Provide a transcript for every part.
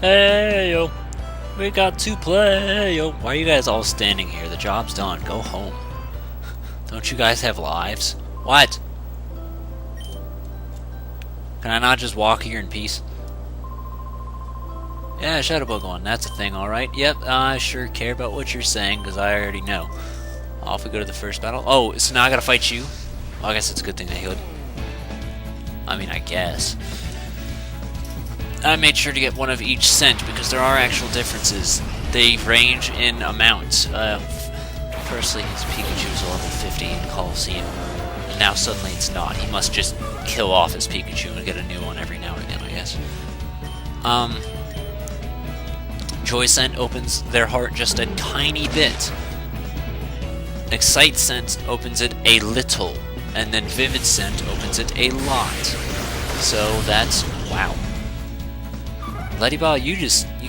Hey, yo. We got to play, yo. Why are you guys all standing here? The job's done. Go home. Don't you guys have lives? What? Can I not just walk here in peace? Yeah, Shadow Pokemon. That's a thing, alright. Yep, I sure care about what you're saying, because I already know. Off we go to the first battle. Oh, so now I gotta fight you? Well, I guess it's a good thing I healed. I mean, I guess. I made sure to get one of each scent because there are actual differences. They range in amounts. Firstly, his Pikachu is a level 50 in Coliseum, and now suddenly it's not. He must just kill off his Pikachu and get a new one every now and again, I guess. Joy Scent opens their heart just a tiny bit. Excite Scent opens it a little, and then Vivid Scent opens it a lot. So that's wow. Lettyball, you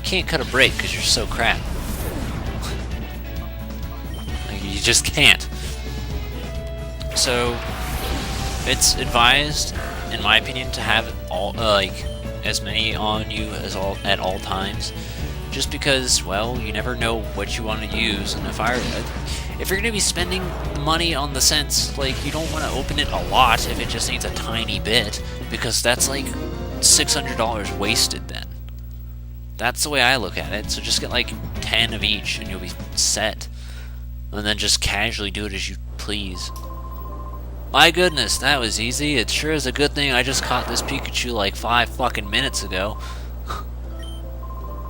can't cut a break because you're so crap. Like, you just can't. So, it's advised, in my opinion, to have all as many on you as at all times, just because, well, you never know what you want to use, and if you're gonna be spending money on the scents, like, you don't want to open it a lot if it just needs a tiny bit, because that's like $600 wasted then. That's the way I look at it, so just get like 10 of each and you'll be set. And then just casually do it as you please. My goodness, that was easy. It sure is a good thing I just caught this Pikachu like 5 fucking minutes ago.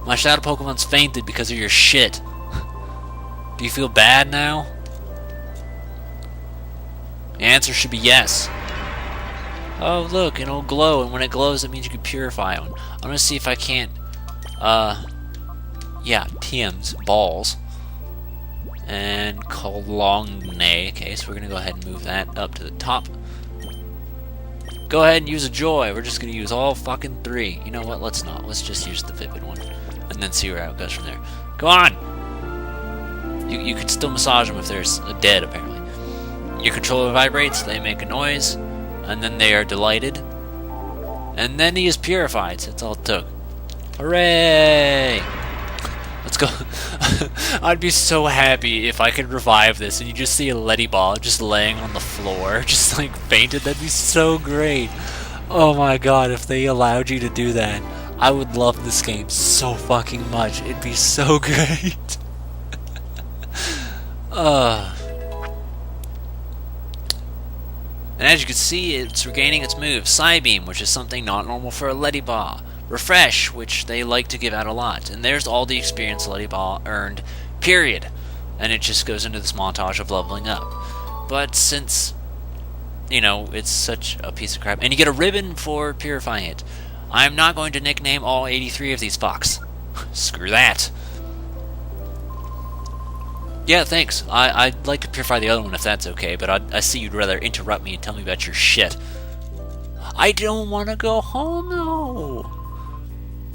My Shadow Pokemon's fainted because of your shit. Do you feel bad now? The answer should be yes. Oh look, it'll glow, and when it glows it means you can purify one. I'm gonna see if I can't yeah, TM's balls. And Cologne. Okay, so we're gonna go ahead and move that up to the top. Go ahead and use a Joy. We're just gonna use all fucking 3. You know what? Let's not. Let's just use the Vivid one. And then see where it goes from there. Go on! You could still massage them if they're dead, apparently. Your controller vibrates, they make a noise, and then they are delighted. And then he is purified, so that's all it took. Hooray! Let's go. I'd be so happy if I could revive this and you just see a Lettyball just laying on the floor, just like fainted. That'd be so great. Oh my god, if they allowed you to do that, I would love this game so fucking much. It'd be so great. And as you can see, it's regaining its move. Psybeam, which is something not normal for a Lettyball. Refresh, which they like to give out a lot. And there's all the experience Lettyball earned, period. And it just goes into this montage of leveling up. But since, you know, it's such a piece of crap. And you get a ribbon for purifying it. I'm not going to nickname all 83 of these fucks. Screw that. Yeah, thanks. I'd like to purify the other one if that's okay, but I see you'd rather interrupt me and tell me about your shit. I don't want to go home, though.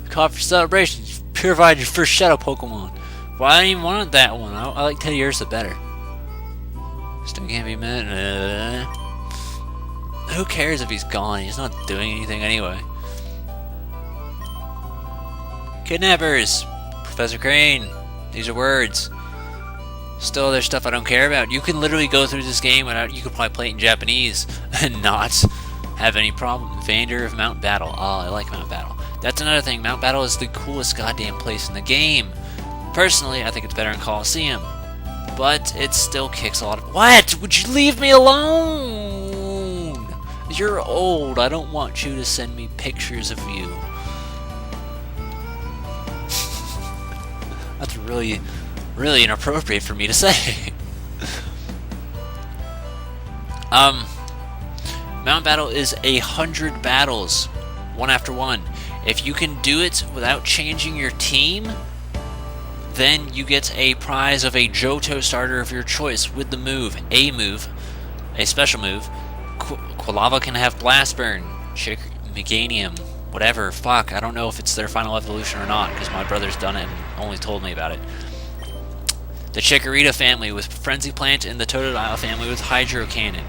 Call for celebration. You've purified your first Shadow Pokemon. Well, I didn't even want that one. I like Teddiursa better. Still can't be met. Who cares if he's gone? He's not doing anything anyway. Kidnappers. Professor Crane. These are words. Still, there's stuff I don't care about. You can literally go through this game without. You could probably play it in Japanese and not have any problem. Vander of Mount Battle. Oh, I like Mount Battle. That's another thing. Mount Battle is the coolest goddamn place in the game. Personally, I think it's better in Coliseum. But it still kicks a lot of... What? Would you leave me alone? You're old. I don't want you to send me pictures of you. That's really inappropriate for me to say. Mount Battle is 100 battles, one after one. If you can do it without changing your team, then you get a prize of a Johto starter of your choice with the move, a special move. Quilava can have Blast Burn, Meganium, whatever. Fuck, I don't know if it's their final evolution or not, because my brother's done it and only told me about it. The Chikorita family with Frenzy Plant and the Totodile family with Hydro Cannon.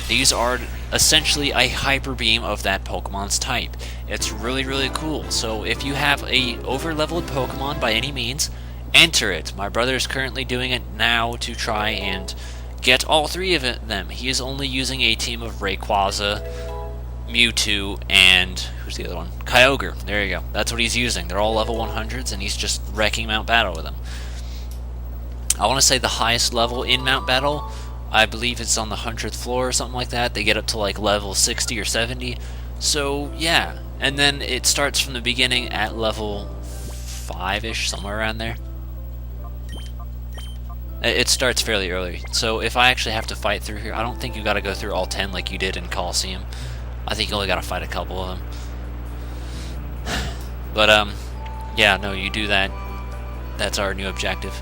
These are essentially a hyper beam of that Pokemon's type. It's really, really cool. So if you have a over-leveled Pokemon by any means, enter it. My brother is currently doing it now to try and get all three of them. He is only using a team of Rayquaza, Mewtwo, and who's the other one? Kyogre. There you go. That's what he's using. They're all level 100s, and he's just wrecking Mount Battle with them. I want to say the highest level in Mount Battle, I believe it's on the 100th floor or something like that. They get up to like level 60 or 70. So yeah, and then it starts from the beginning at level 5-ish, somewhere around there. It starts fairly early. So if I actually have to fight through here, I don't think you got to go through all 10 like you did in Coliseum. I think you only got to fight a couple of them. But yeah, no, you do that. That's our new objective.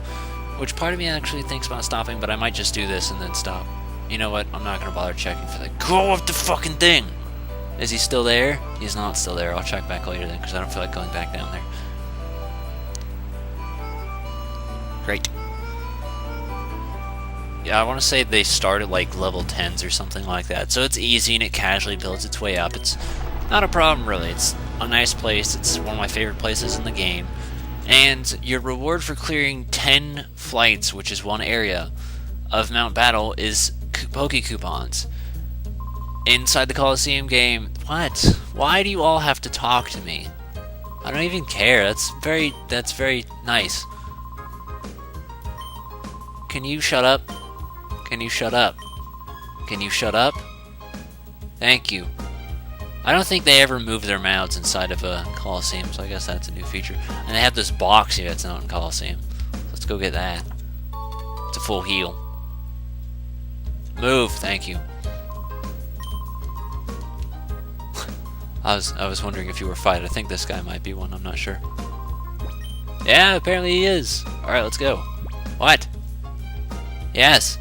Which part of me actually thinks about stopping, but I might just do this and then stop. You know what? I'm not going to bother checking for that. Go off the fucking thing! Is he still there? He's not still there. I'll check back later then, because I don't feel like going back down there. Great. Yeah, I want to say they start at like level 10s or something like that. So it's easy and it casually builds its way up. It's not a problem, really. It's a nice place. It's one of my favorite places in the game. And your reward for clearing 10 flights, which is one area, of Mount Battle is Poke Coupons. Inside the Coliseum game. What? Why do you all have to talk to me? I don't even care. That's very nice. Can you shut up? Can you shut up? Can you shut up? Thank you. I don't think they ever move their mouths inside of a Coliseum, so I guess that's a new feature. And they have this box here that's not in Coliseum. Let's go get that. It's a full heal. Move, thank you. I was wondering if you were a fight. I think this guy might be one, I'm not sure. Yeah, apparently he is. Alright, let's go. What? Yes.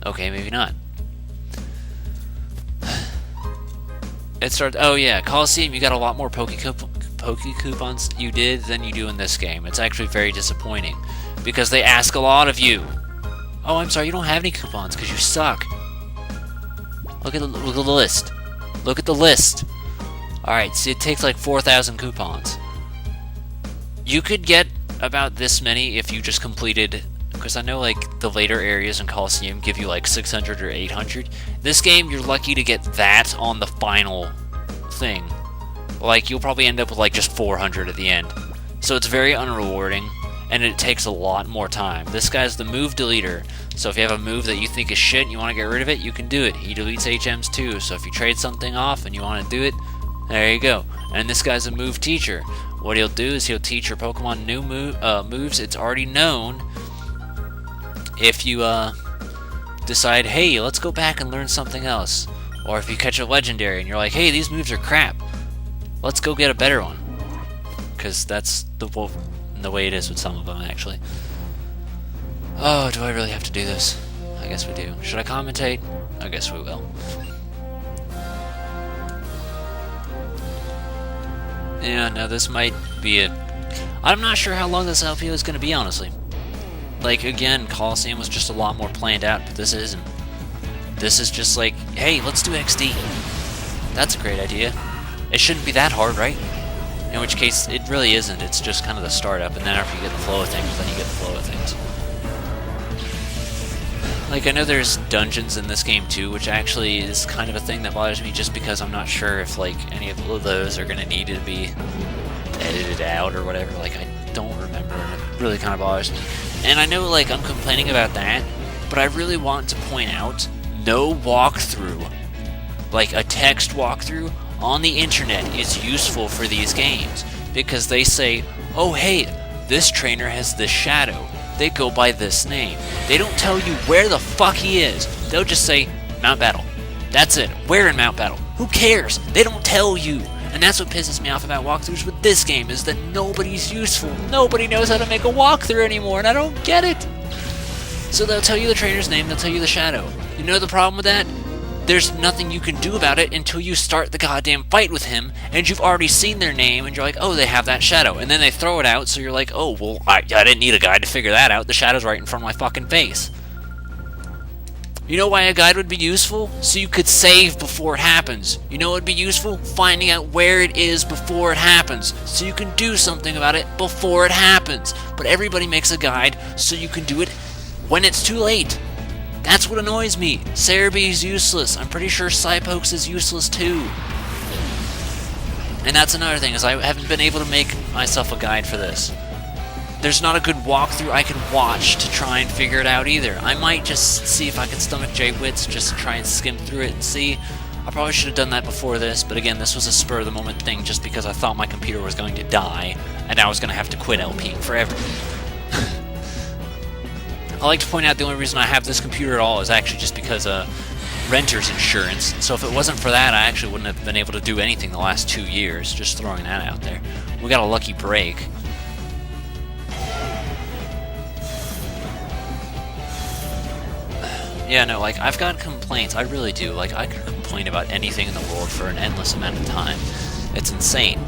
Okay, maybe not. It starts. Oh yeah, Coliseum. You got a lot more Poke Coupons you did than you do in this game. It's actually very disappointing because they ask a lot of you. Oh, I'm sorry, you don't have any coupons because you suck. Look at the list. Look at the list. All right, see, it takes like 4,000 coupons. You could get about this many if you just completed. Because I know, like, the later areas in Coliseum give you, like, 600 or 800. This game, you're lucky to get that on the final thing. Like, you'll probably end up with, like, just 400 at the end. So it's very unrewarding, and it takes a lot more time. This guy's the move deleter. So if you have a move that you think is shit and you want to get rid of it, you can do it. He deletes HMs too. So if you trade something off and you want to do it, there you go. And this guy's a move teacher. What he'll do is he'll teach your Pokemon new moves it's already known. If you decide, hey, let's go back and learn something else. Or if you catch a legendary and you're like, hey, these moves are crap, let's go get a better one. Because that's the way it is with some of them, actually. Oh, do I really have to do this? I guess we do. Should I commentate? I guess we will. Yeah, no, this might be I'm not sure how long this LPO is going to be, honestly. Like, again, Coliseum was just a lot more planned out, but this isn't. This is just like, hey, let's do XD. That's a great idea. It shouldn't be that hard, right? In which case, it really isn't. It's just kind of the startup, and then after you get the flow of things, then you get the flow of things. Like, I know there's dungeons in this game, too, which actually is kind of a thing that bothers me, just because I'm not sure if, like, any of those are going to need to be edited out or whatever. Like, I don't remember, and it really kind of bothers me. And I know, like, I'm complaining about that, but I really want to point out, no walkthrough, like a text walkthrough on the internet is useful for these games, because they say, oh hey, this trainer has this shadow, they go by this name. They don't tell you where the fuck he is. They'll just say, Mount Battle. That's it. Where in Mount Battle? Who cares? They don't tell you. And that's what pisses me off about walkthroughs with this game, is that nobody's useful. Nobody knows how to make a walkthrough anymore, and I don't get it. So they'll tell you the trainer's name, they'll tell you the shadow. You know the problem with that? there's nothing you can do about it until you start the goddamn fight with him, and you've already seen their name, and you're like, oh, they have that shadow. And then they throw it out, so you're like, oh, well, I didn't need a guide to figure that out. The shadow's right in front of my fucking face. You know why a guide would be useful? So you could save before it happens. You know what would be useful? Finding out where it is before it happens, so you can do something about it before it happens. But everybody makes a guide so you can do it when it's too late. That's what annoys me. Cerebi is useless. I'm pretty sure Cypokes is useless too. And that's another thing, is I haven't been able to make myself a guide for this. There's not a good walkthrough I can watch to try and figure it out either. I might just see if I can stomach J-Wits, just to try and skim through it and see. I probably should have done that before this, but again, this was a spur-of-the-moment thing just because I thought my computer was going to die, and I was going to have to quit LPing forever. I like to point out the only reason I have this computer at all is actually just because renter's insurance. So if it wasn't for that, I actually wouldn't have been able to do anything the last 2 years, just throwing that out there. We got a lucky break. Yeah, no, like, I've got complaints, I really do. Like, I could complain about anything in the world for an endless amount of time. It's insane.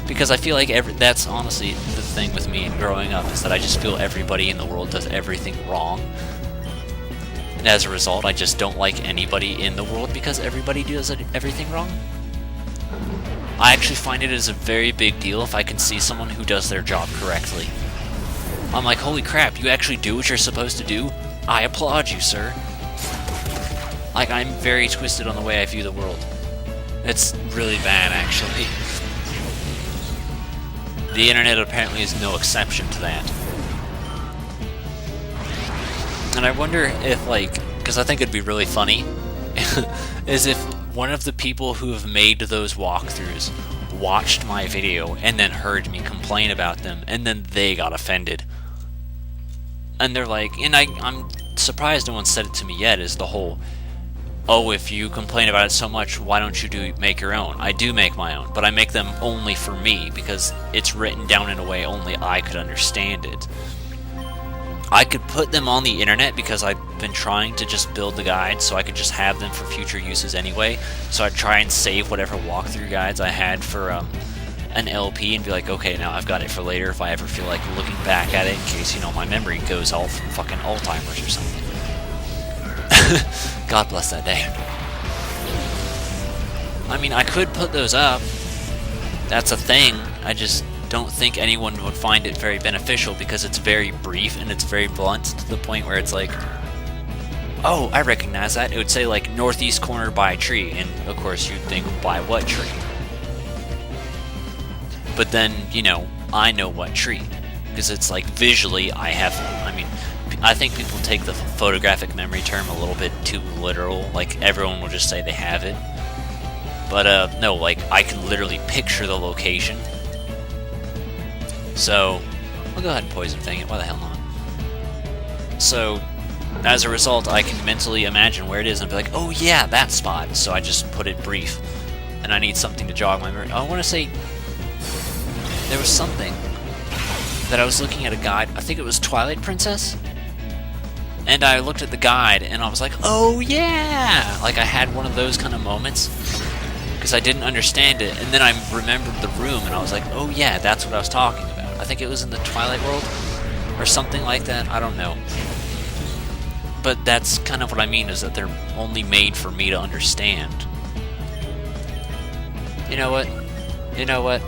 Because I feel like that's honestly the thing with me growing up, is that I just feel everybody in the world does everything wrong. And as a result, I just don't like anybody in the world because everybody does everything wrong. I actually find it as a very big deal if I can see someone who does their job correctly. I'm like, holy crap, you actually do what you're supposed to do? I applaud you, sir. Like, I'm very twisted on the way I view the world. It's really bad, actually. The internet apparently is no exception to that. And I wonder if, like, because I think it'd be really funny, is if one of the people who have made those walkthroughs watched my video and then heard me complain about them, and then they got offended. And they're like, and I'm surprised no one said it to me yet, is the whole, oh, if you complain about it so much, why don't you make your own? I do make my own, but I make them only for me, because it's written down in a way only I could understand it. I could put them on the internet because I've been trying to just build the guides so I could just have them for future uses anyway, so I'd try and save whatever walkthrough guides I had for an LP and be like, okay, now I've got it for later if I ever feel like looking back at it in case, you know, my memory goes all fucking Alzheimer's or something. God bless that day. I mean, I could put those up. That's a thing. I just don't think anyone would find it very beneficial because it's very brief and it's very blunt to the point where it's like, oh, I recognize that. It would say, like, northeast corner by a tree, and of course you'd think, by what tree? But then, you know, I know what tree. Because it's like, visually, I mean, I think people take the photographic memory term a little bit too literal. Like, everyone will just say they have it. But, no, like, I can literally picture the location. So, I'll go ahead and poison fang it, why the hell not? So, as a result, I can mentally imagine where it is and be like, oh yeah, that spot. So I just put it brief. And I need something to jog my memory. I want to say, there was something that I was looking at a guide, I think it was Twilight Princess, and I looked at the guide and I was like, oh yeah! Like, I had one of those kind of moments, because I didn't understand it, and then I remembered the room and I was like, oh yeah, that's what I was talking about. I think it was in the Twilight World, or something like that, I don't know. But that's kind of what I mean, is that they're only made for me to understand. You know what? You know what?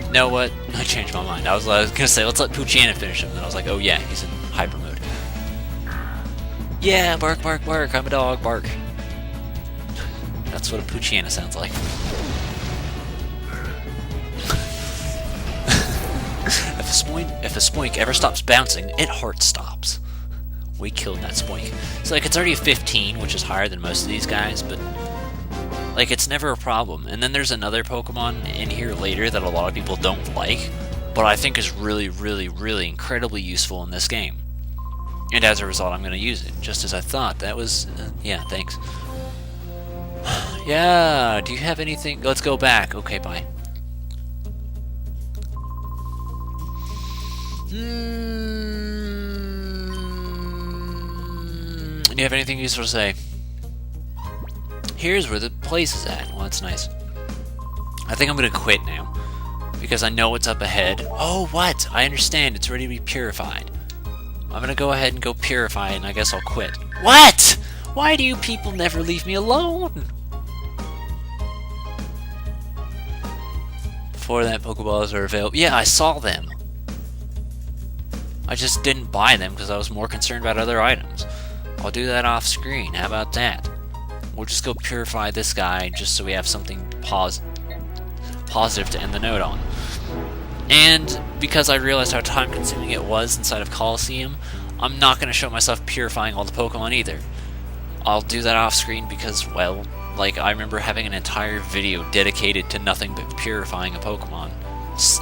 You know what? I changed my mind. I was gonna say, let's let Poochyena finish him. And then I was like, oh yeah, he's in hyper mode. Yeah, bark, bark, bark. I'm a dog, bark. That's what a Poochyena sounds like. If a spoink ever stops bouncing, it heart stops. We killed that spoink. So, like, it's already a 15, which is higher than most of these guys, but like, it's never a problem. And then there's another Pokemon in here later that a lot of people don't like, but I think is really, really, really incredibly useful in this game. And as a result, I'm going to use it, just as I thought. That was, yeah, thanks. Yeah, do you have anything? Let's go back. Okay, bye. Do you have anything useful to say? Here's where the place is at. Well, that's nice. I think I'm gonna quit now. Because I know what's up ahead. Oh, what? I understand. It's ready to be purified. I'm gonna go ahead and go purify it, and I guess I'll quit. What? Why do you people never leave me alone? Before that, Pokeballs are available. Yeah, I saw them. I just didn't buy them because I was more concerned about other items. I'll do that off screen. How about that? We'll just go purify this guy just so we have something positive to end the note on. And because I realized how time consuming it was inside of Coliseum, I'm not going to show myself purifying all the Pokemon either. I'll do that off screen because, well, like, I remember having an entire video dedicated to nothing but purifying a Pokemon,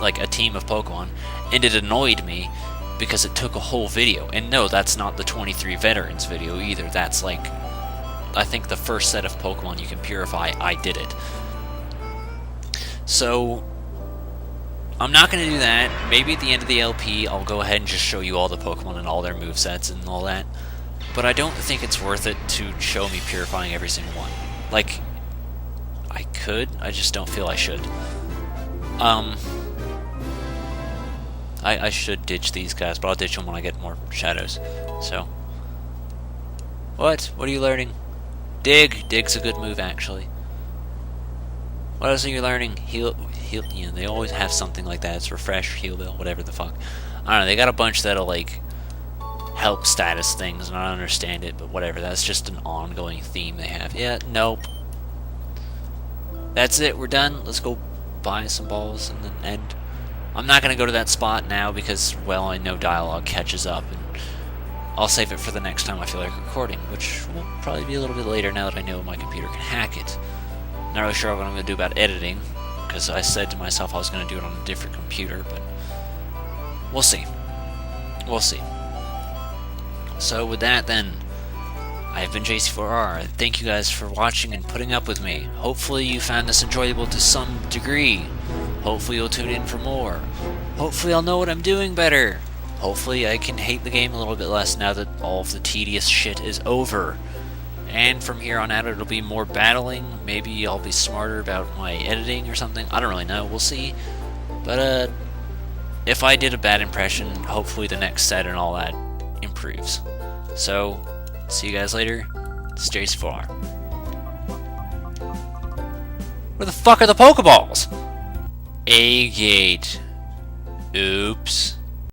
like a team of Pokemon, and it annoyed me because it took a whole video. And no, that's not the 23 Veterans video either. That's like, I think the first set of Pokemon you can purify, I did it. So, I'm not going to do that. Maybe at the end of the LP, I'll go ahead and just show you all the Pokemon and all their movesets and all that. But I don't think it's worth it to show me purifying every single one. Like, I could, I just don't feel I should. I should ditch these guys, but I'll ditch them when I get more shadows. So, what? What are you learning? Dig. Dig's a good move, actually. What else are you learning? Heal. You know, they always have something like that. It's refresh, heal bill, whatever the fuck. I don't know. They got a bunch that'll like help status things, and I don't understand it, but whatever. That's just an ongoing theme they have. Yeah. Nope. That's it. We're done. Let's go buy some balls and then end. I'm not gonna go to that spot now because, well, I know dialogue catches up, and I'll save it for the next time I feel like recording, which will probably be a little bit later now that I know my computer can hack it. Not really sure what I'm gonna do about editing, because I said to myself I was going to do it on a different computer, but we'll see. We'll see. So with that then, I've been JC4R. Thank you guys for watching and putting up with me. Hopefully you found this enjoyable to some degree. Hopefully you'll tune in for more. Hopefully I'll know what I'm doing better. Hopefully I can hate the game a little bit less now that all of the tedious shit is over. And from here on out, it'll be more battling. Maybe I'll be smarter about my editing or something. I don't really know. We'll see. But, if I did a bad impression, hopefully the next set and all that improves. So, see you guys later. Stay far. Where the fuck are the Pokeballs? A gate. Oops.